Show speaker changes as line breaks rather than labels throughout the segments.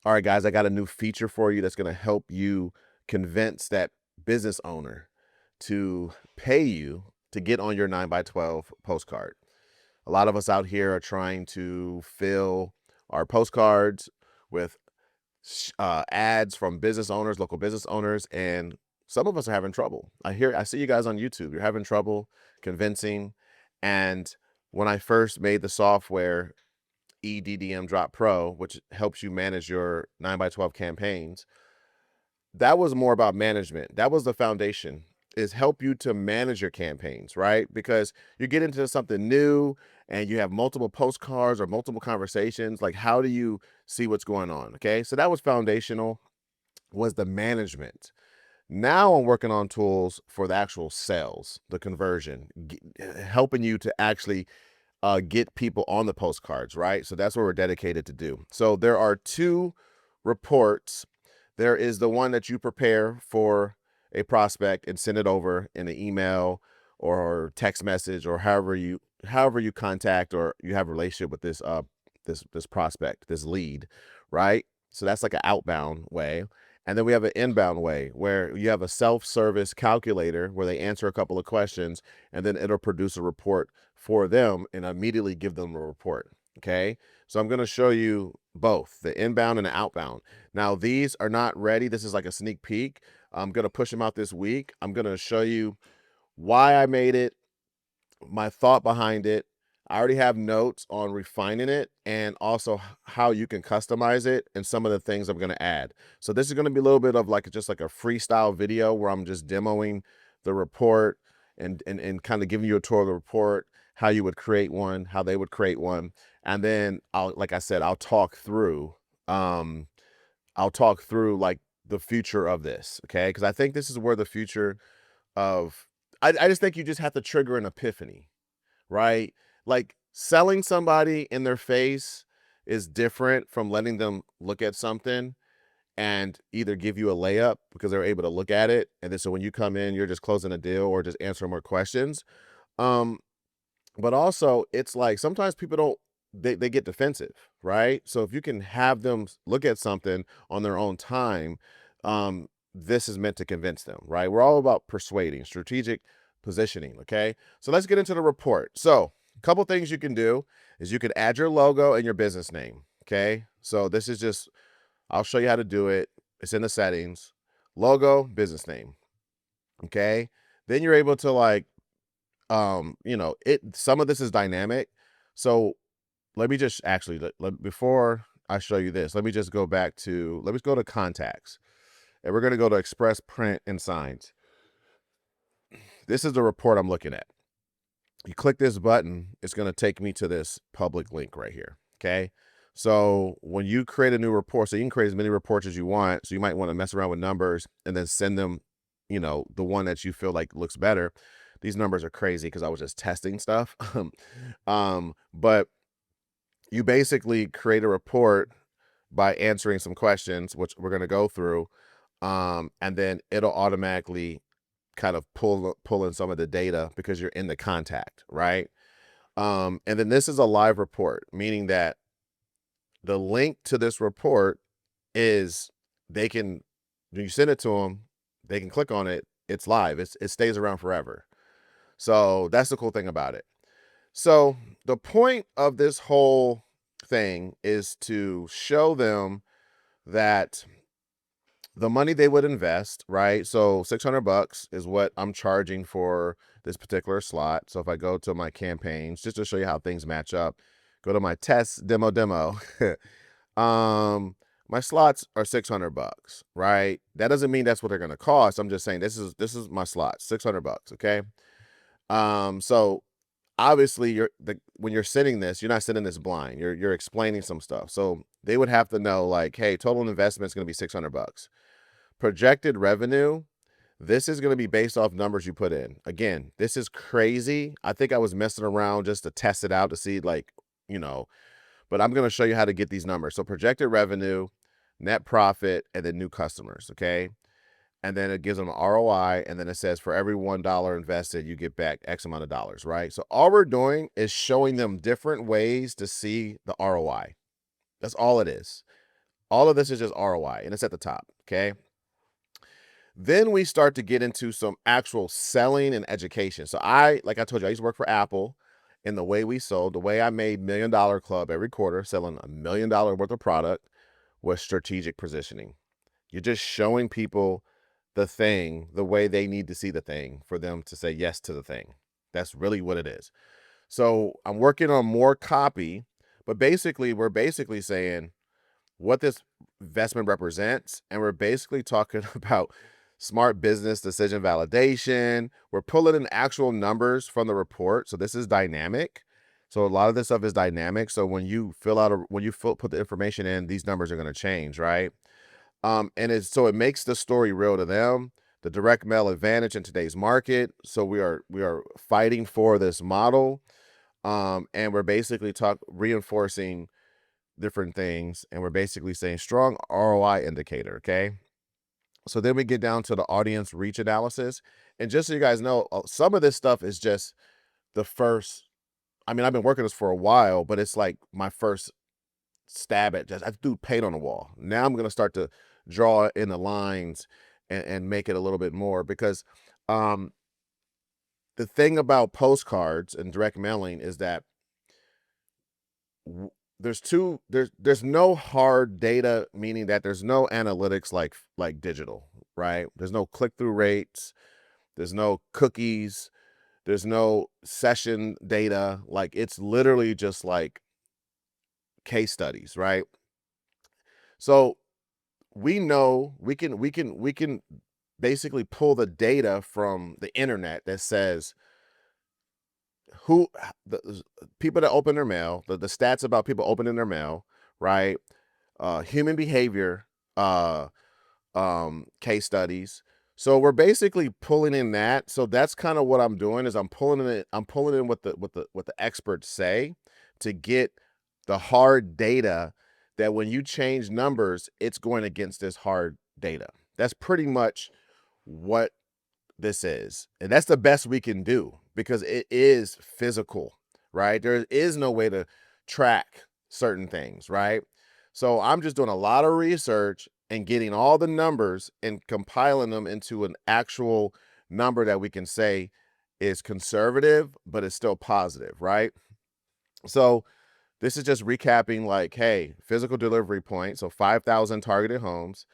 All right, guys, I got a new feature for you that's going to help you convince that business owner to pay you to get on your 9x12 postcard. A lot of us out here are trying to fill our postcards with ads from business owners, local business owners, and some of us are having trouble. I see you guys on YouTube. You're having trouble convincing. And when I first made the software EDDM Drop Pro, which helps you manage your 9x12 campaigns, that was more about management. That was the foundation, is help you to manage your campaigns, right? Because you get into something new and you have multiple postcards or multiple conversations. Like, how do you see what's going on? Okay. So that was foundational, was the management. Now I'm working on tools for the actual sales, the conversion, helping you to actually get people on the postcards, right? So that's what we're dedicated to do. So there are two reports. There is the one that you prepare for a prospect and send it over in an email or text message or however you contact or you have a relationship with this prospect, this lead, right? So that's like an outbound way. And then we have an inbound way where you have a self-service calculator where they answer a couple of questions and then it'll produce a report for them and immediately give them a report. Okay. So I'm going to show you both the inbound and the outbound. Now, these are not ready. This is like a sneak peek. I'm going to push them out this week. I'm going to show you why I made it, my thought behind it. I already have notes on refining it and also how you can customize it and some of the things I'm going to add. So this is going to be a little bit of like just like a freestyle video where I'm just demoing the report and kind of giving you a tour of the report, how you would create one, how they would create one. And then like I said, I'll talk through like the future of this. Okay. Cause I think this is where the future of, I just think you just have to trigger an epiphany, right? Like selling somebody in their face is different from letting them look at something and either give you a layup because they're able to look at it. And then so when you come in, you're just closing a deal or just answering more questions. Um, but also it's like sometimes people don't, they get defensive, right? So if you can have them look at something on their own time, this is meant to convince them, right? We're all about persuading, strategic positioning. Okay. So let's get into the report. So a couple things you can do is you can add your logo and your business name. Okay. So this is just, I'll show you how to do it. It's in the settings, logo, business name. Okay. Then you're able to like, some of this is dynamic. So let me just actually, before I show you this, let me just go back to, let me go to contacts and we're going to go to express, print, and signs. This is the report I'm looking at. You click this button, it's going to take me to this public link right here. Okay. So when you create a new report, so you can create as many reports as you want. So you might want to mess around with numbers and then send them, the one that you feel like looks better. These numbers are crazy because I was just testing stuff. But you basically create a report by answering some questions, which we're going to go through. And then it'll automatically kind of pull in some of the data because you're in the contact, right? And then this is a live report, meaning that the link to this report is when you send it to them, they can click on it. It's live. It stays around forever. So that's the cool thing about it. So the point of this whole thing is to show them that the money they would invest, right? So $600 is what I'm charging for this particular slot. So if I go to my campaigns, just to show you how things match up, go to my test demo. My slots are $600, right? That doesn't mean that's what they're going to cost. I'm just saying this is my slot, $600. Okay. So obviously when you're sending this, you're not sending this blind. You're explaining some stuff. So they would have to know like, hey, total investment is going to be $600. Projected revenue, this is going to be based off numbers you put in. Again, this is crazy. I think I was messing around just to test it out to see like, but I'm going to show you how to get these numbers. So projected revenue, net profit, and then new customers. Okay. And then it gives them an ROI. And then it says for every $1 invested, you get back X amount of dollars, right? So all we're doing is showing them different ways to see the ROI. That's all it is. All of this is just ROI, and it's at the top, okay? Then we start to get into some actual selling and education. So like I told you, I used to work for Apple, and the way we sold, the way I made $1 Million Club every quarter, selling $1 million worth of product, was strategic positioning. You're just showing people the thing the way they need to see the thing for them to say yes to the thing. That's really what it is. So I'm working on more copy, but basically, we're basically saying what this investment represents, and we're basically talking about smart business decision validation. We're pulling in actual numbers from the report. So this is dynamic. So a lot of this stuff is dynamic. So when you put the information in, these numbers are going to change, right? And it makes the story real to them. The direct mail advantage in today's market. So we are fighting for this model, and we're basically reinforcing different things, and we're basically saying strong ROI indicator. Okay. So then we get down to the audience reach analysis. And just so you guys know, some of this stuff is just the first. I mean, I've been working this for a while, but it's like my first stab at I do paint on the wall. Now I'm going to start to draw in the lines and make it a little bit more, because the thing about postcards and direct mailing is that there's no hard data, meaning that there's no analytics like digital, right? There's no click-through rates, there's no cookies, there's no session data. Like, it's literally just like case studies, right? So we know we can basically pull the data from the internet that says the people that open their mail, the stats about people opening their mail, right? Human behavior, case studies. So we're basically pulling in that. So that's kind of what I'm doing, is I'm pulling in what the experts say to get the hard data, that when you change numbers, it's going against this hard data. That's pretty much what this is. And that's the best we can do, because it is physical, right? There is no way to track certain things, right? So I'm just doing a lot of research and getting all the numbers and compiling them into an actual number that we can say is conservative, but it's still positive, right? So this is just recapping, like, hey, physical delivery point. So 5,000 targeted homes,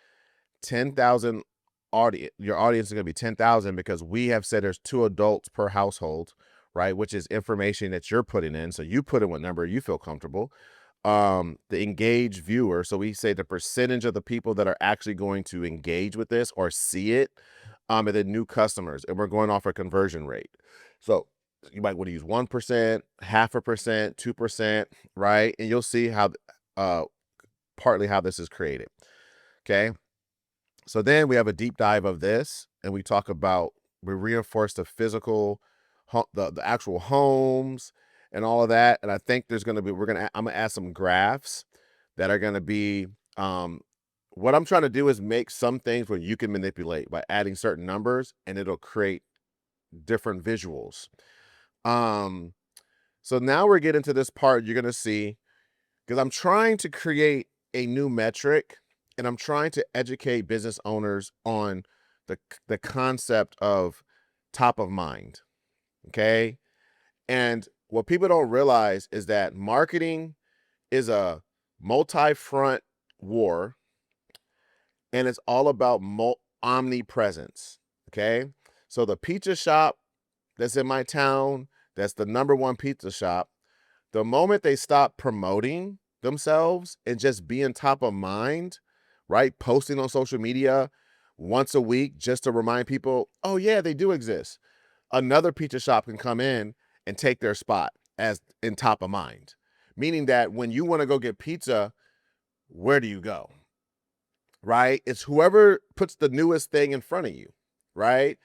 10,000 audience. Your audience is going to be 10,000, because we have said there's 2 adults per household, right? Which is information that you're putting in. So you put in what number you feel comfortable. The engaged viewer. So we say the percentage of the people that are actually going to engage with this or see it, and then new customers. And we're going off a conversion rate. So you might want to use 1%, 0.5%, 2%, right? And you'll see how, partly how this is created. Okay. So then we have a deep dive of this, and we reinforce the physical, the actual homes and all of that. And I think I'm going to add some graphs that are going to be, what I'm trying to do is make some things where you can manipulate by adding certain numbers, and it'll create different visuals. So now we're getting to this part you're going to see, because I'm trying to create a new metric, and I'm trying to educate business owners on the concept of top of mind. Okay. And what people don't realize is that marketing is a multi-front war, and it's all about omnipresence. Okay. So the pizza shop that's in my town, that's the #1 pizza shop, the moment they stop promoting themselves and just being top of mind, right? Posting on social media once a week just to remind people, oh yeah, they do exist. Another pizza shop can come in and take their spot as in top of mind. Meaning that when you want to go get pizza, where do you go? Right? It's whoever puts the newest thing in front of you, right?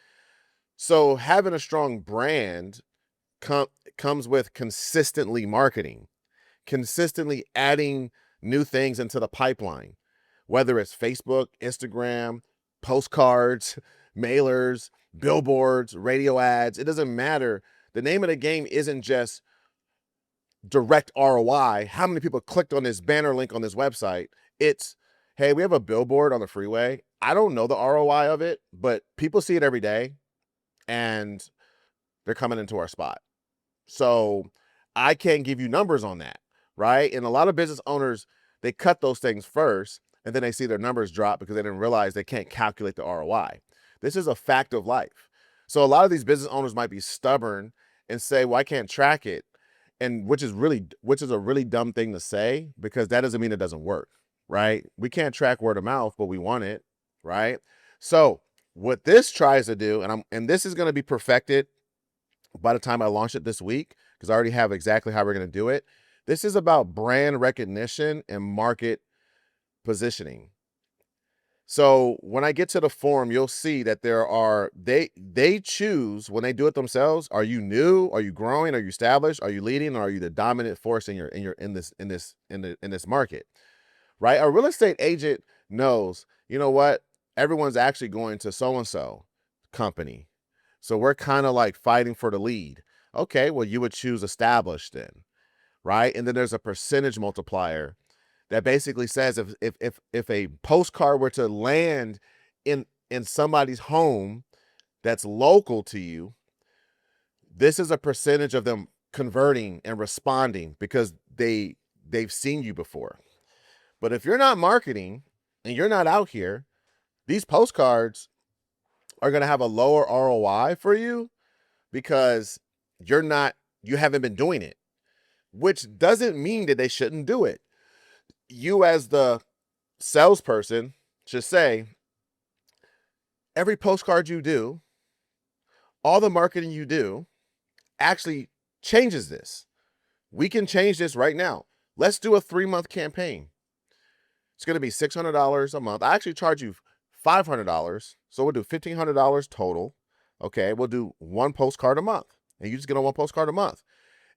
So having a strong brand comes with consistently marketing, consistently adding new things into the pipeline, whether it's Facebook, Instagram, postcards, mailers, billboards, radio ads. It doesn't matter. The name of the game isn't just direct ROI. How many people clicked on this banner link on this website? It's Hey, we have a billboard on the freeway. I don't know the ROI of it, but people see it every day and they're coming into our spot. So I can't give you numbers on that, right? And a lot of business owners, they cut those things first and then they see their numbers drop because they didn't realize they can't calculate the ROI. This is a fact of life. So a lot of these business owners might be stubborn and say, well, I can't track it. And which is a really dumb thing to say, because that doesn't mean it doesn't work, right? We can't track word of mouth, but we want it, right? So what this tries to do, and this is going to be perfected by the time I launch it this week, because I already have exactly how we're going to do it. This is about brand recognition and market positioning. So when I get to the form, you'll see that they choose when they do it themselves. Are you new? Are you growing? Are you established? Are you leading? Or are you the dominant force in this market? Right? A real estate agent knows, you know what? Everyone's actually going to so-and-so company. So we're kind of like fighting for the lead. Okay, well, you would choose established then, right? And then there's a percentage multiplier that basically says if a postcard were to land in somebody's home that's local to you, this is a percentage of them converting and responding because they've seen you before. But if you're not marketing and you're not out here, these postcards are going to have a lower ROI for you because you haven't been doing it, which doesn't mean that they shouldn't do it. You as the salesperson should say, every postcard you do, all the marketing you do actually changes this. We can change this right now. Let's do a 3-month campaign. It's going to be $600 a month. I actually charge you $500. So we'll do $1,500 total. Okay. We'll do one postcard a month and you just get on one postcard a month.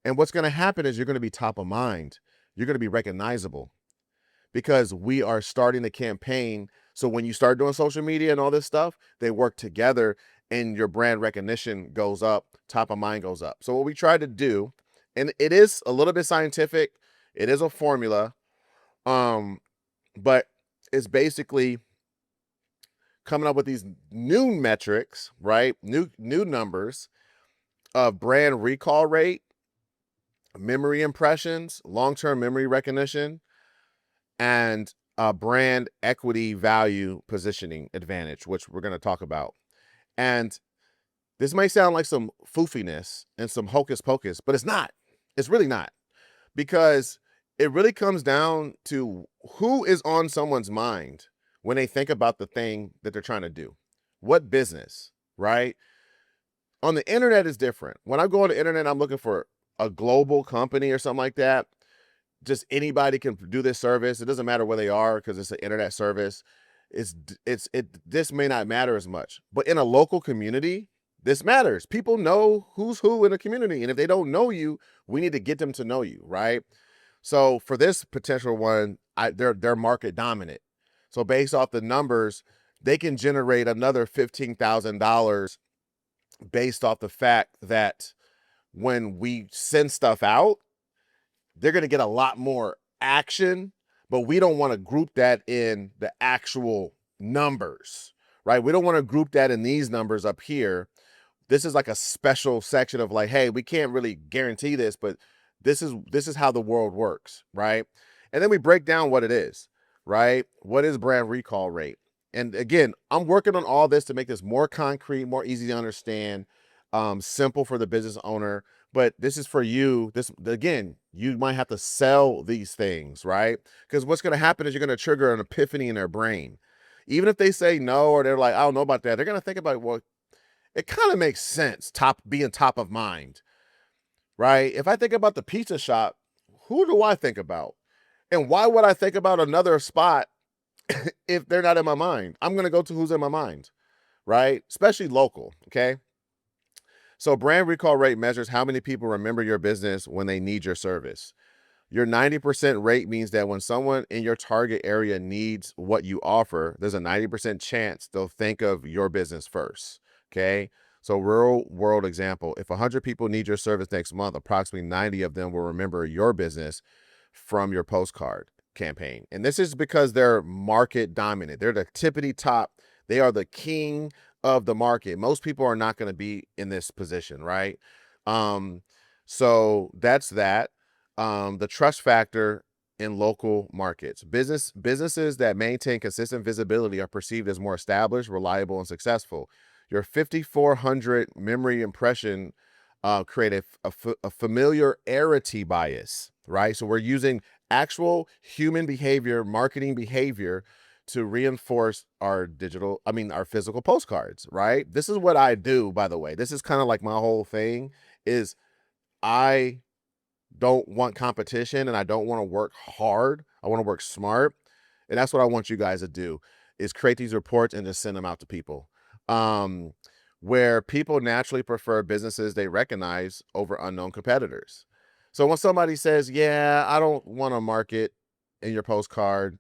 And what's going to happen is you're going to be top of mind. You're going to be recognizable because we are starting the campaign. So when you start doing social media and all this stuff, they work together and your brand recognition goes up, top of mind goes up. So what we try to do, and it is a little bit scientific, it is a formula, but it's basically coming up with these new metrics, right? New numbers of brand recall rate, memory impressions, long-term memory recognition, and brand equity value positioning advantage, which we're going to talk about. And this may sound like some foofiness and some hocus pocus, but it's not. It's really not, because it really comes down to who is on someone's mind when they think about the thing that they're trying to do. What business, right? On the internet is different. When I go on the internet, I'm looking for a global company or something like that. Just anybody can do this service. It doesn't matter where they are because it's an internet service. This may not matter as much, but in a local community, this matters. People know who's who in a community. And if they don't know you, we need to get them to know you, right? So for this potential one, they're market dominant. So based off the numbers, they can generate another $15,000 based off the fact that when we send stuff out, they're going to get a lot more action, but we don't want to group that in the actual numbers, right? We don't want to group that in these numbers up here. This is like a special section of like, hey, we can't really guarantee this, but this is how the world works, right? And then we break down what it is, right? What is brand recall rate? And again, I'm working on all this to make this more concrete, more easy to understand, simple for the business owner. But this is for you. Again, you might have to sell these things, right? Because what's going to happen is you're going to trigger an epiphany in their brain. Even if they say no, or they're like, I don't know about that, they're going to think about, well, it kind of makes sense, being top of mind, right? If I think about the pizza shop, who do I think about? And why would I think about another spot if they're not in my mind? I'm going to go to who's in my mind, right? Especially local, okay? So brand recall rate measures how many people remember your business when they need your service. Your 90% rate means that when someone in your target area needs what you offer, there's a 90% chance they'll think of your business first, okay? So real world example, if 100 people need your service next month, approximately 90 of them will remember your business from your postcard. campaign. And this is because they're market dominant. They're the tippity top. They are the king of the market. Most people are not going to be in this position, right? So that's that. The trust factor in local markets. Businesses that maintain consistent visibility are perceived as more established, reliable, and successful. Your 5,400 memory impression create a familiarity bias, right? So we're using actual human behavior, marketing behavior to reinforce our our physical postcards, right? This is what I do, by the way. This is kind of like my whole thing is I don't want competition and I don't want to work hard. I want to work smart. And that's what I want you guys to do is create these reports and just send them out to people. Where people naturally prefer businesses they recognize over unknown competitors. So when somebody says, yeah, I don't want to market in your postcard,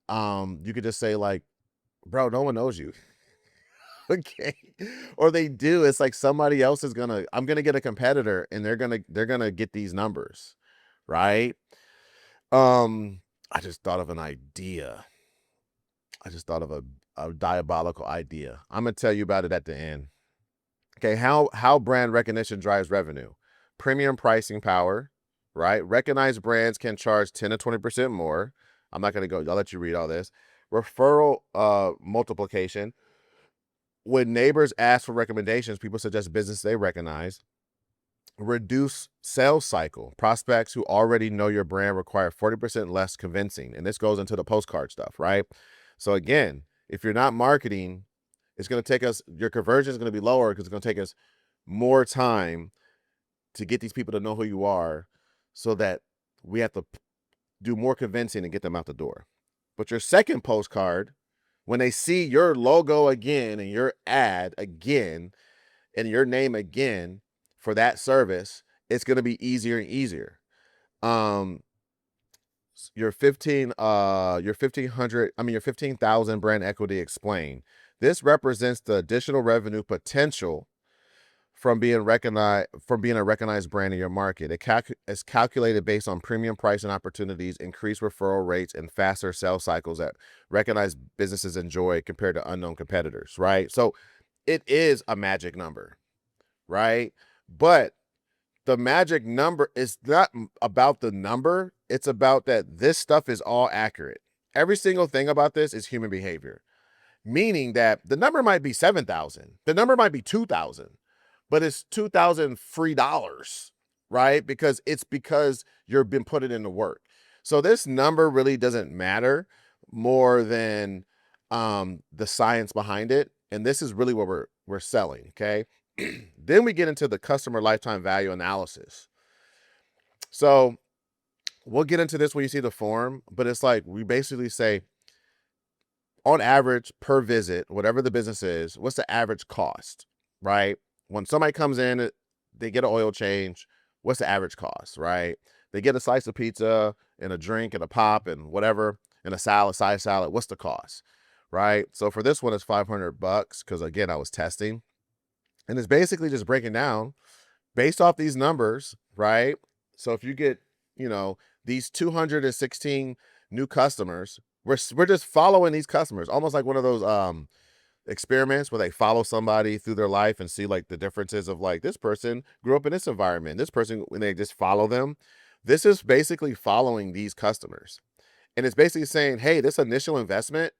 you could just say like, bro, no one knows you. Okay. Or they do. It's like somebody else I'm gonna get a competitor and they're gonna get these numbers. Right. I just thought of an idea. I just thought of a diabolical idea. I'm gonna tell you about it at the end. Okay, how brand recognition drives revenue. Premium pricing power, right? Recognized brands can charge 10 to 20% more. I'm not gonna go, I'll let you read all this. Referral multiplication. When neighbors ask for recommendations, people suggest business they recognize. Reduce sales cycle. Prospects who already know your brand require 40% less convincing. And this goes into the postcard stuff, right? So again, if you're not marketing, it's going to take us, your conversion is going to be lower because it's going to take us more time to get these people to know who you are so that we have to do more convincing and get them out the door. But your second postcard, when they see your logo again and your ad again and your name again for that service, it's going to be easier and easier. Your 15,000 brand equity explained. This represents the additional revenue potential from being a recognized brand in your market. It's calculated based on premium pricing opportunities, increased referral rates, and faster sales cycles that recognized businesses enjoy compared to unknown competitors, right? So it is a magic number, right? But the magic number is not about the number. It's about that this stuff is all accurate. Every single thing about this is human behavior, meaning that the number might be 7,000. The number might be 2,000, but it's 2,000 free dollars, right? Because you've been putting in the work. So this number really doesn't matter more than the science behind it. And this is really what we're selling, okay? Then we get into the customer lifetime value analysis. So we'll get into this when you see the form, but it's like we basically say, on average per visit, whatever the business is, what's the average cost, right? When somebody comes in, they get an oil change, what's the average cost, right? They get a slice of pizza and a drink and a pop and whatever, and a side salad, what's the cost, right? So for this one, it's $500 because again, I was testing. And it's basically just breaking down based off these numbers, right? So if you get, these 216 new customers, we're just following these customers, almost like one of those experiments where they follow somebody through their life and see like the differences of like this person grew up in this environment, this person, when they just follow them. This is basically following these customers. And it's basically saying, hey, this initial investment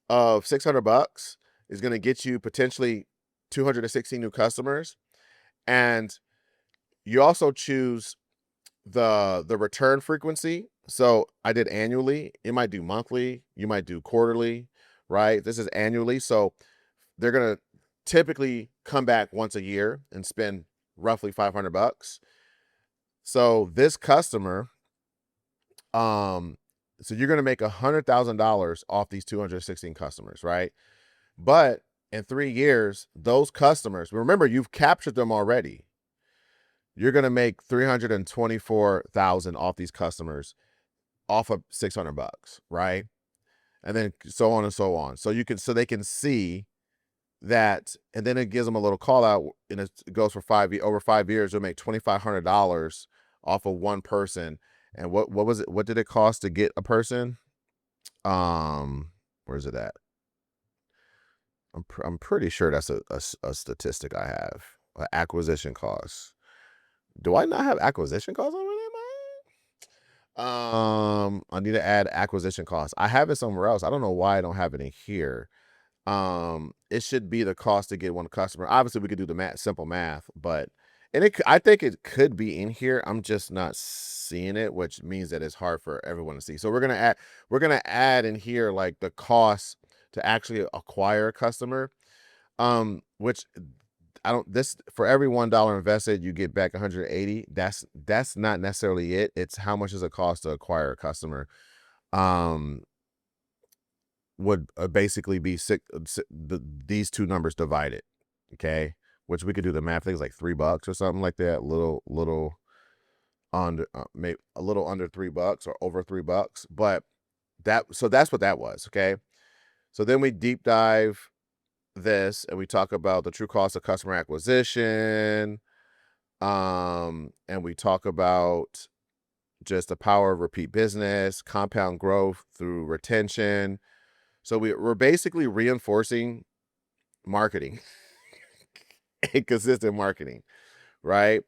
of $600 is going to get you potentially 216 new customers. And you also choose the return frequency. So I did annually. You might do monthly. You might do quarterly, right? This is annually. So they're going to typically come back once a year and spend roughly $500. So this customer, so you're going to make $100,000 off these 216 customers, right? But in 3 years, those customers, remember, you've captured them already. You're going to make $324,000 off these customers off of $600, right? And then so on and so on. So they can see that, and then it gives them a little call out, and it goes for over 5 years. You'll make $2,500 off of one person. And what was it? What did it cost to get a person? Where's it at? I'm pretty sure that's a statistic I have. Acquisition costs. Do I not have acquisition costs on my I need to add acquisition costs. I have it somewhere else. I don't know why I don't have it in here. It should be the cost to get one customer. Obviously, we could do the simple math, but I think it could be in here. I'm just not seeing it, which means that it's hard for everyone to see. So we're gonna add in here like the cost to actually acquire a customer. Which this for every $1 invested, you get back 180. That's not necessarily it. It's how much does it cost to acquire a customer. Would basically be these two numbers divided, okay? Which we could do the math. I think it's like $3 or something like that. Little under maybe a little under $3 or over $3. But that's what that was, okay? So then we deep dive this and we talk about the true cost of customer acquisition, and we talk about just the power of repeat business, compound growth through retention. So we're basically reinforcing marketing and consistent marketing, right?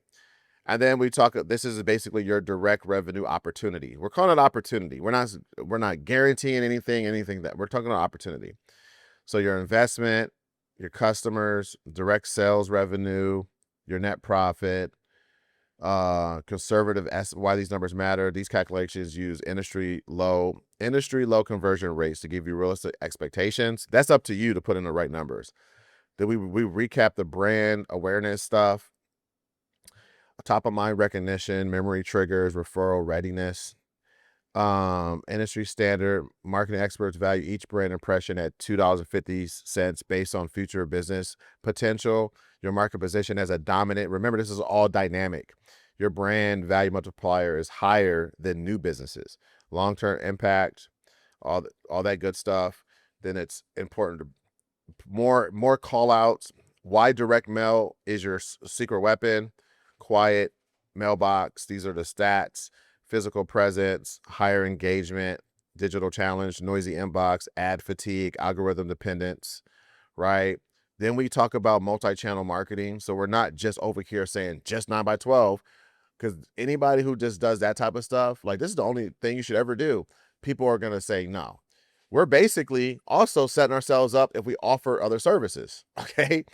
And then we talk, this is basically your direct revenue opportunity. We're calling it opportunity. We're not guaranteeing anything that we're talking about opportunity. So your investment, your customers, direct sales revenue, your net profit, conservative why these numbers matter. These calculations use industry low conversion rates to give you realistic expectations. That's up to you to put in the right numbers. Then we recap the brand awareness stuff, top of mind recognition, memory triggers, referral readiness. Industry standard marketing experts value each brand impression at $2.50 based on future business potential. Your market position as a dominant. Remember, this is all dynamic. Your brand value multiplier is higher than new businesses. Long-term impact, all that good stuff. Then it's important to more call outs. Why direct mail is your secret weapon. Quiet mailbox. These are the stats. Physical presence, higher engagement, digital challenge, noisy inbox, ad fatigue, algorithm dependence, right? Then we talk about multi-channel marketing. So we're not just over here saying just 9x12, because anybody who just does that type of stuff, like this is the only thing you should ever do, people are going to say no. We're basically also setting ourselves up if we offer other services, okay?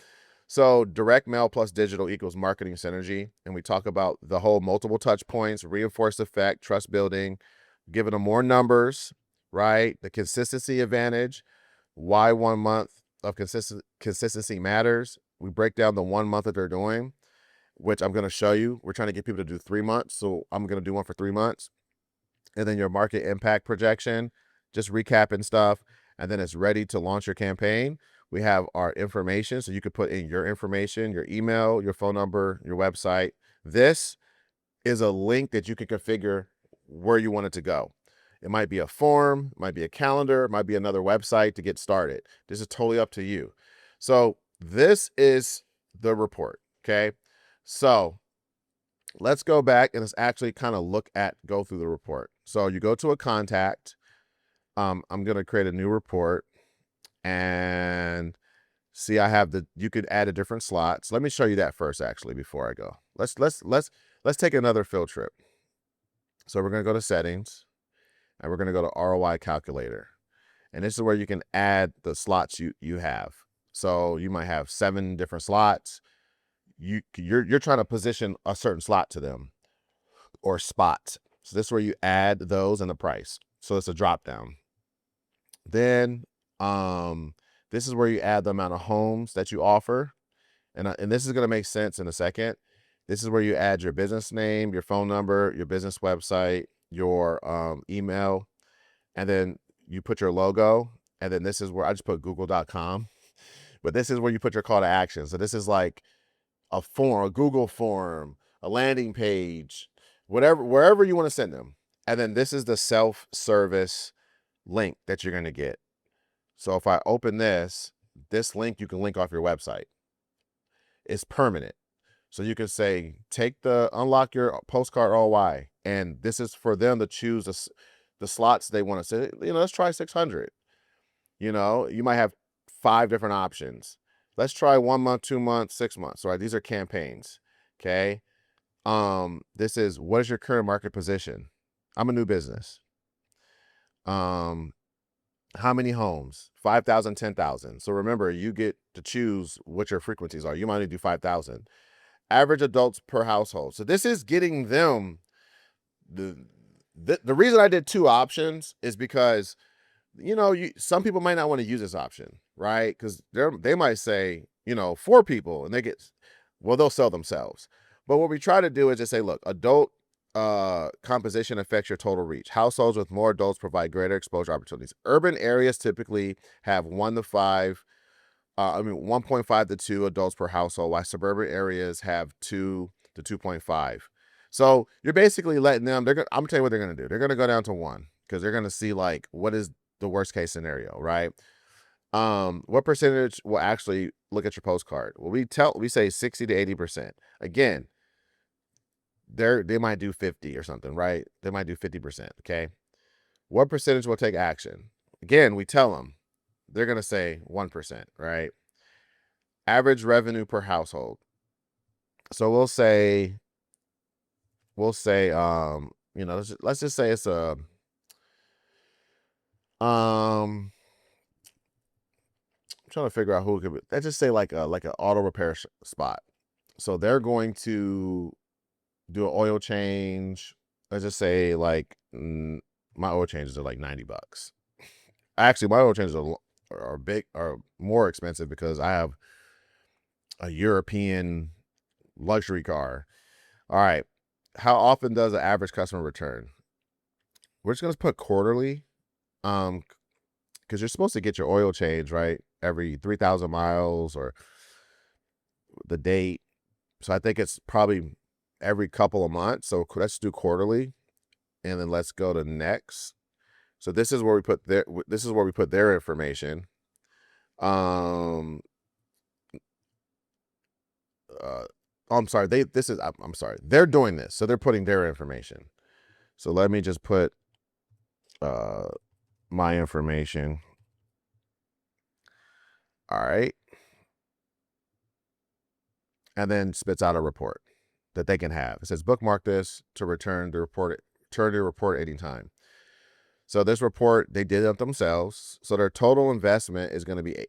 So direct mail plus digital equals marketing synergy. And we talk about the whole multiple touch points, reinforced effect, trust building, giving them more numbers, right? The consistency advantage, why 1 month of consistency matters. We break down the 1 month that they're doing, which I'm going to show you. We're trying to get people to do 3 months. So I'm going to do one for 3 months. And then your market impact projection, just recapping stuff. And then it's ready to launch your campaign. We have our information, so you could put in your information, your email, your phone number, your website. This is a link that you can configure where you want it to go. It might be a form, it might be a calendar, it might be another website to get started. This is totally up to you. So this is the report, okay? So let's go back and let's actually kind of go through the report. So you go to a contact. I'm going to create a new report. And see, you could add a different slots. Let me show you that first, actually, before I go. Let's take another field trip. So we're going to go to settings and we're going to go to ROI calculator. And this is where you can add the slots you have. So you might have 7 different slots. You're trying to position a certain slot to them or spots. So this is where you add those and the price. So it's a drop down. Then, this is where you add the amount of homes that you offer. And this is going to make sense in a second. This is where you add your business name, your phone number, your business website, your email, and then you put your logo. And then this is where I just put google.com, but this is where you put your call to action. So this is like a form, a Google form, a landing page, wherever you want to send them. And then this is the self-service link that you're going to get. So if I open this link, you can link off your website. It's permanent. So you can say, unlock your postcard ROI. And this is for them to choose the slots they want to say, let's try 600. You might have 5 different options. Let's try 1 month, 2 months, 6 months, right? These are campaigns. Okay. This is, what is your current market position? I'm a new business. How many homes? 5,000, 10,000. So remember, you get to choose what your frequencies are. You might only do 5,000. Average adults per household. So this is getting them the reason I did 2 options is because some people might not want to use this option, right? Because they might say 4 people, and they'll sell themselves. But what we try to do is just say, look, adult composition affects your total reach. Households with more adults provide greater exposure opportunities. Urban areas typically have 1.5 to 2 adults per household, while suburban areas have 2 to 2.5. So you're basically letting them, I'm gonna tell you what they're gonna do. They're gonna go down to 1 because they're gonna see what is the worst case scenario, right? What percentage will actually look at your postcard? Well, we say 60 to 80%. Again, they might do 50 or something, right? They might do 50%. Okay. What percentage will take action? Again, we tell them, they're going to say 1%, right? Average revenue per household. So we'll say, let's just say it's I'm trying to figure out who it could be. Let's just say like an auto repair spot. So they're going to do an oil change. Let's just say my oil changes are like $90. Actually, my oil changes are more expensive because I have a European luxury car. All right. How often does an average customer return? We're just going to put quarterly. Because you're supposed to get your oil change, right? Every 3,000 miles or the date. So I think it's probably every couple of months. So let's do quarterly, and then let's go to next. So this is where we put their information. I'm sorry. I'm sorry. They're doing this. So they're putting their information. So let me just put my information. All right. And then spits out a report that they can have. It says bookmark this to return to report anytime. So this report, they did it themselves. So their total investment is going to be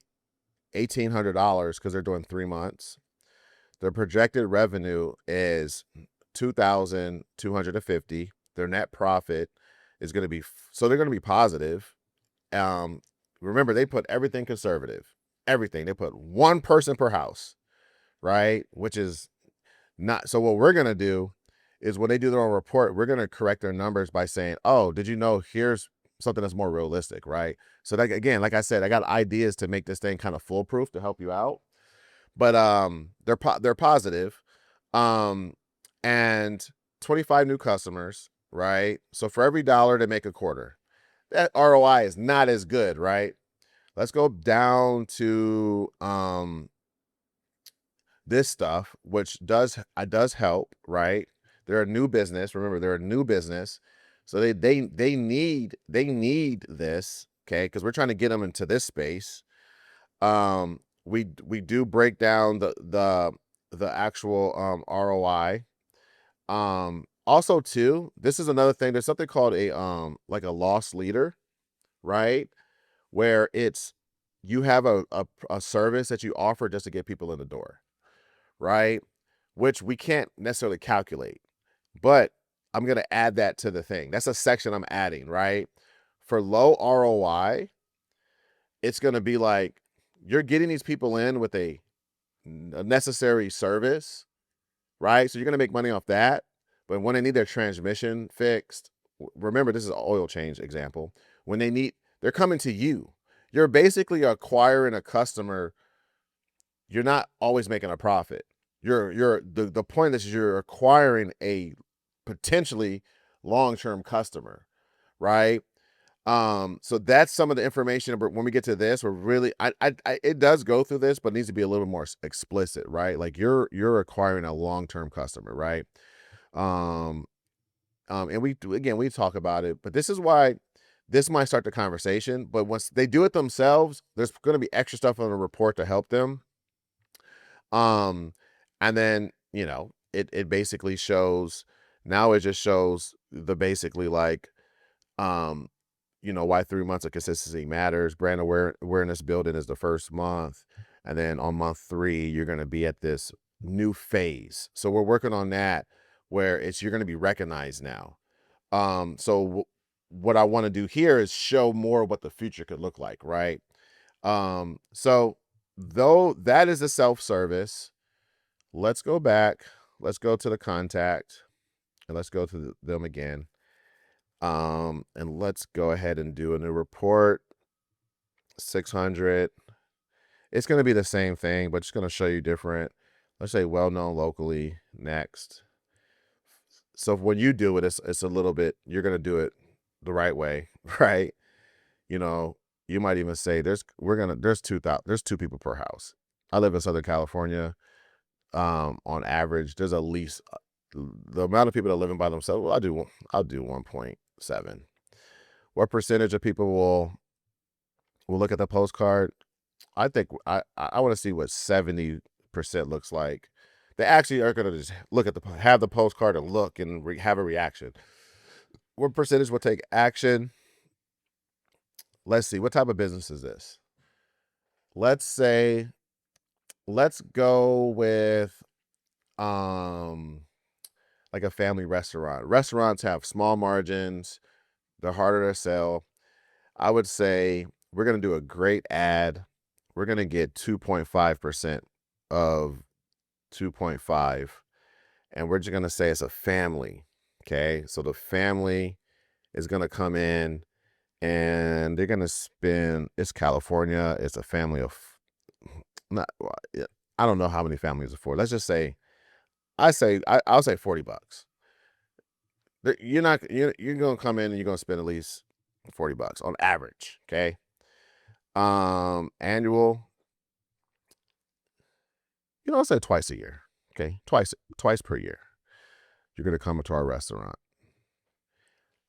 $1,800 because they're doing 3 months. Their projected revenue is $2,250. Their net profit is going to be, so they're going to be positive. Remember, they put everything conservative. Everything. They put 1 person per house, right? Which is not, so what we're going to do is when they do their own report, we're going to correct their numbers by saying, oh, did you know here's something that's more realistic, right? So that, again, like I said, I got ideas to make this thing kind of foolproof to help you out. But they're positive. And 25 new customers, right? So for every $1 they make a quarter. That ROI is not as good, right? Let's go down to this stuff, which does help, right? They're a new business. Remember, they're a new business. So they need this, okay? Because we're trying to get them into this space. We do break down the actual ROI. Also too, this is another thing. There's something called a like a loss leader, right? Where it's you have a service that you offer just to get people in the door, right? Which we can't necessarily calculate, but I'm going to add that to the thing. That's a section I'm adding, right? For low ROI, it's going to be like you're getting these people in with a necessary service, right? So you're going to make money off that. But when they need their transmission fixed, remember, this is an oil change example. When they're coming to you. You're basically acquiring a customer. You're not always making a profit. The point is you're acquiring a potentially long-term customer, right? So that's some of the information. But when we get to this, we're really, it does go through this, but it needs to be a little more explicit, right? Like you're acquiring a long-term customer, right? Um, and we talk about it, but this is why this might start the conversation. But once they do it themselves, there's going to be extra stuff on the report to help them. Um, and then, it basically shows, now it just shows the basically like, um, why 3 months of consistency matters. Brand awareness building is the first month. And then on month 3, you're going to be at this new phase. So we're working on that where you're going to be recognized now. So what I want to do here is show more what the future could look like, right? So though that is a self-service, let's go back. Let's go to the contact and let's go to them again. And let's go ahead and do a new report. 600. It's going to be the same thing, but it's going to show you different. Let's say well-known locally. Next. So when you do it, it's a little bit, you're going to do it the right way, right? You might even say there's 2 people per house. I live in Southern California. On average, there's at least the amount of people that are living by themselves. Well, I'll do 1.7. What percentage of people will look at the postcard? I think I want to see what 70% looks like. They actually are going to just have the postcard and look and have a reaction. What percentage will take action? Let's see. What type of business is this? Let's go with like a family restaurant. Restaurants have small margins. They're harder to sell. I would say we're going to do a great ad. We're going to get 2.5% of 2.5. And we're just going to say it's a family. Okay. So the family is going to come in and they're going to spend, it's California. It's a family of, I don't know how many families are for. Let's just say, I'll say $40. You're going to come in and you're going to spend at least $40 on average. Okay. Annual, I'll say twice a year. Okay. Twice per year. You're going to come into our restaurant.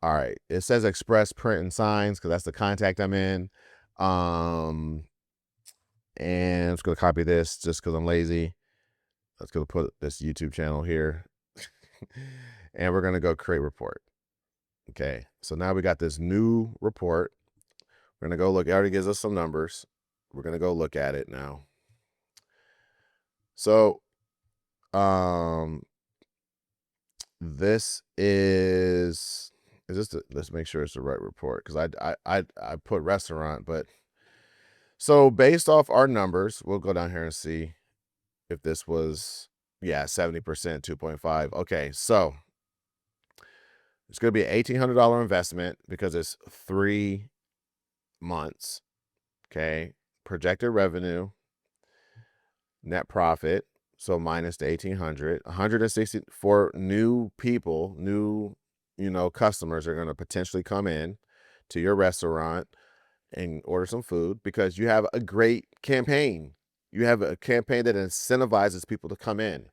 All right. It says express print and signs because that's the contact I'm in. And I'm just going to copy this just because I'm lazy. Let's go put this YouTube channel here. And we're going to go create report. Okay. So now we got this new report. We're going to go look. It already gives us some numbers. We're going to go look at it now. So, this is let's make sure it's the right report. Cause I put restaurant, but so based off our numbers, we'll go down here and see if this was, 70%, 2.5. Okay. So it's going to be an $1,800 investment because it's 3 months. Okay. Projected revenue, net profit. So minus the 1,800, 160 for new people, customers are going to potentially come in to your restaurant and order some food because you have a great campaign. You have a campaign that incentivizes people to come in.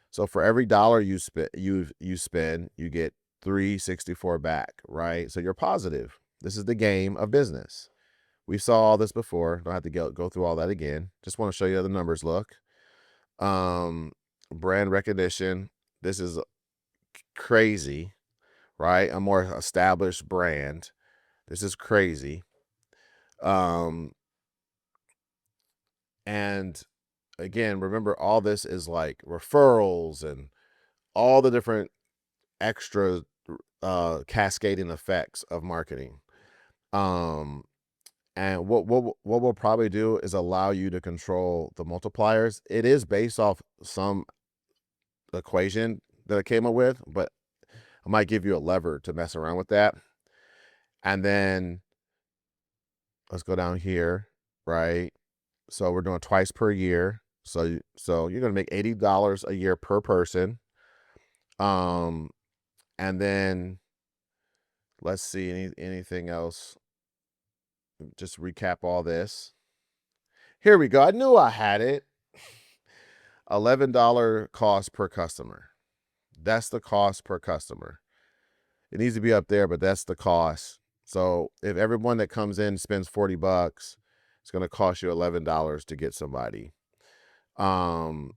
So for every dollar you spend, you get 364 back, right? So you're positive. This is the game of business. We saw all this before. Don't have to go through all that again. Just want to show you how the numbers look. Brand recognition. This is crazy, right? A more established brand. This is crazy. And again, remember all this is like referrals and all the different extra cascading effects of marketing. And what we'll probably do is allow you to control the multipliers. It is based off some equation that I came up with, but I might give you a lever to mess around with that. And then let's go down here, right? So we're doing twice per year. So you're going to make $80 a year per person. And then Let's see anything else. Just recap all this. Here we go. I knew I had it. $11 cost per customer. That's the cost per customer. It needs to be up there, but that's the cost. So if everyone that comes in spends $40, it's going to cost you $11 to get somebody. And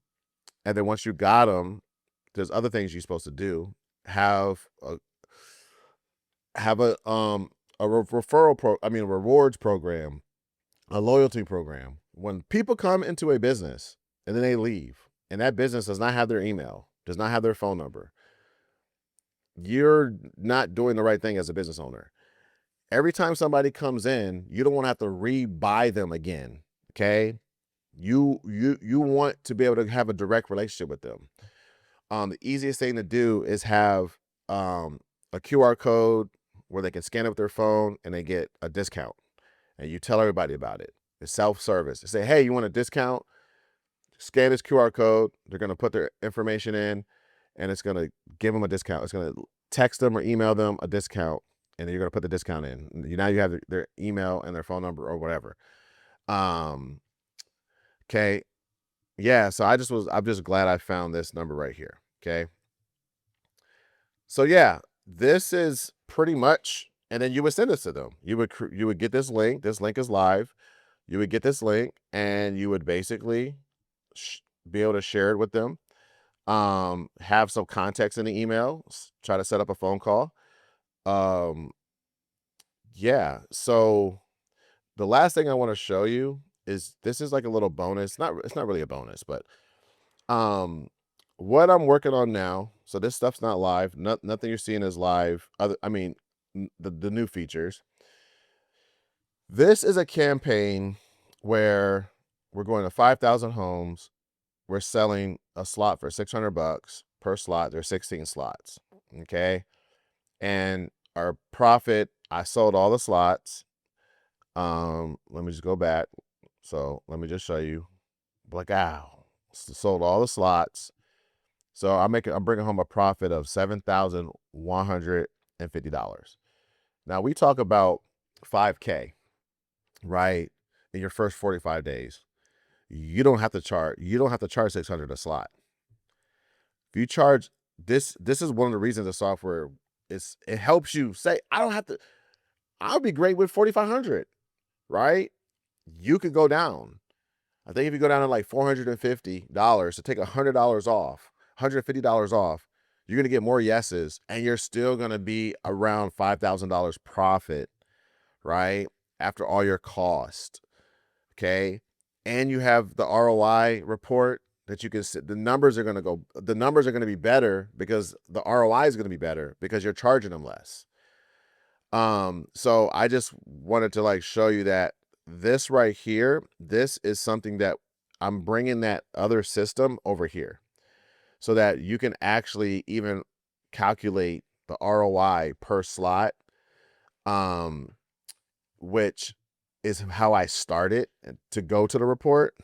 then once you got them, there's other things you're supposed to do. Have a rewards program, a loyalty program. When people come into a business and then they leave, and that business does not have their email, does not have their phone number, you're not doing the right thing as a business owner. Every time somebody comes in, you don't want to have to re-buy them again. Okay. You want to be able to have a direct relationship with them. The easiest thing to do is have a QR code where they can scan it with their phone and they get a discount. And you tell everybody about it. It's self-service. They say, hey, you want a discount? Scan this QR code. They're going to put their information in and it's going to give them a discount. It's going to text them or email them a discount, and then you're going to put the discount in. Now you have their email and their phone number or whatever. Okay. Yeah. So I'm just glad I found this number right here. Okay. So yeah, this is pretty much, and then you would send this to them. You would get this link. This link is live. You would get this link and you would basically be able to share it with them. Have some context in the email, try to set up a phone call. Yeah. So the last thing I want to show you is, this is like a little bonus. It's not really a bonus, but, what I'm working on now. So this stuff's not live. Nothing you're seeing is live. The new features. This is a campaign where we're going to 5,000 homes. We're selling a slot for $600 per slot. There's 16 slots. Okay. And our profit, I sold all the slots. Let me just go back. So let me just show you. Like, ow, sold all the slots. So I'm bringing home a profit of $7,150. Now we talk about 5K, right? In your first 45 days. You don't have to charge $600 a slot. If you charge this is one of the reasons the software it helps you say, I'll be great with 4,500, right? You could go down. I think if you go down to like $450 to take $100 off, $150 off, you're going to get more yeses and you're still going to be around $5,000 profit, right? After all your cost. Okay. And you have the ROI report that you can see. The numbers are going to be better because the ROI is going to be better because you're charging them less. So I just wanted to like show you that this right here, this is something that I'm bringing that other system over here so that you can actually even calculate the ROI per slot, which is how I started to go to the report.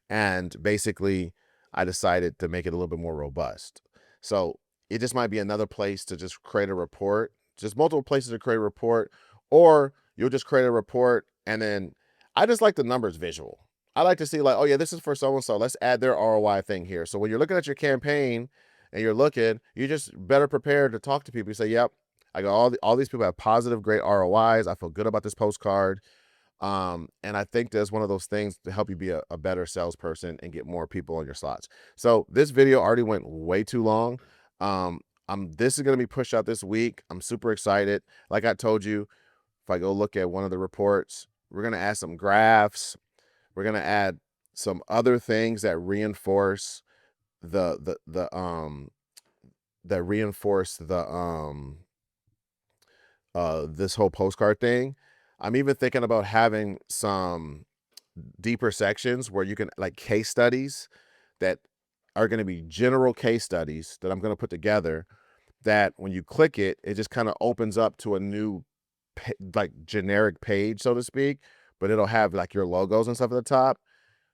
And basically I decided to make it a little bit more robust. So it just might be another place to just create a report, just multiple places to create a report, or you'll just create a report. And then I just like the numbers visual. I like to see like, oh yeah, this is for so-and-so. Let's add their ROI thing here. So when you're looking at your campaign and you're just better prepared to talk to people. You say, yep, I got all these people have positive, great ROIs. I feel good about this postcard. And I think that's one of those things to help you be a better salesperson and get more people on your slots. So this video already went way too long. This is going to be pushed out this week. I'm super excited. Like I told you, if I go look at one of the reports, we're going to add some graphs. We're going to add some other things that reinforce this whole postcard thing. I'm even thinking about having some deeper sections where you can like case studies that are going to be general case studies that I'm going to put together, that when you click it, it just kind of opens up to a new like generic page, so to speak, but it'll have like your logos and stuff at the top.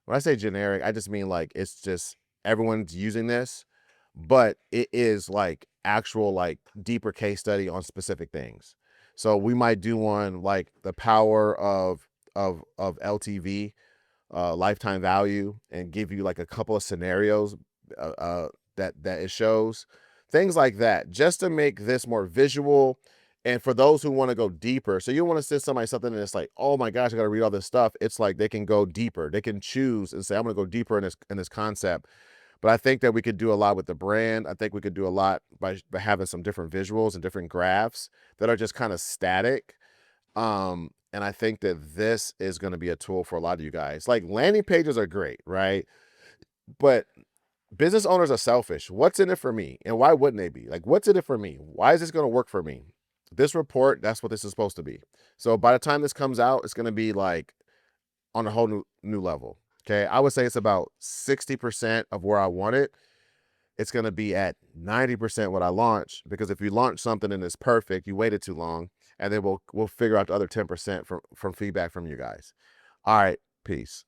When I say generic, I just mean like, it's just everyone's using this, but it is like actual, like deeper case study on specific things. So we might do one like the power of LTV, lifetime value, and give you like a couple of scenarios that it shows, things like that, just to make this more visual. And for those who want to go deeper, so you want to send somebody something and it's like, oh my gosh, I got to read all this stuff. It's like they can go deeper. They can choose and say, I'm going to go deeper in this concept. But I think that we could do a lot with the brand. I think we could do a lot by having some different visuals and different graphs that are just kind of static. And I think that this is going to be a tool for a lot of you guys. Like landing pages are great, right? But business owners are selfish. What's in it for me? And why wouldn't they be? Like, what's in it for me? Why is this going to work for me? This report, that's what this is supposed to be. So by the time this comes out, it's going to be like on a whole new level. Okay. I would say it's about 60% of where I want it. It's going to be at 90% what I launch, because if you launch something and it's perfect, you waited too long, and then we'll figure out the other 10% from feedback from you guys. All right. Peace.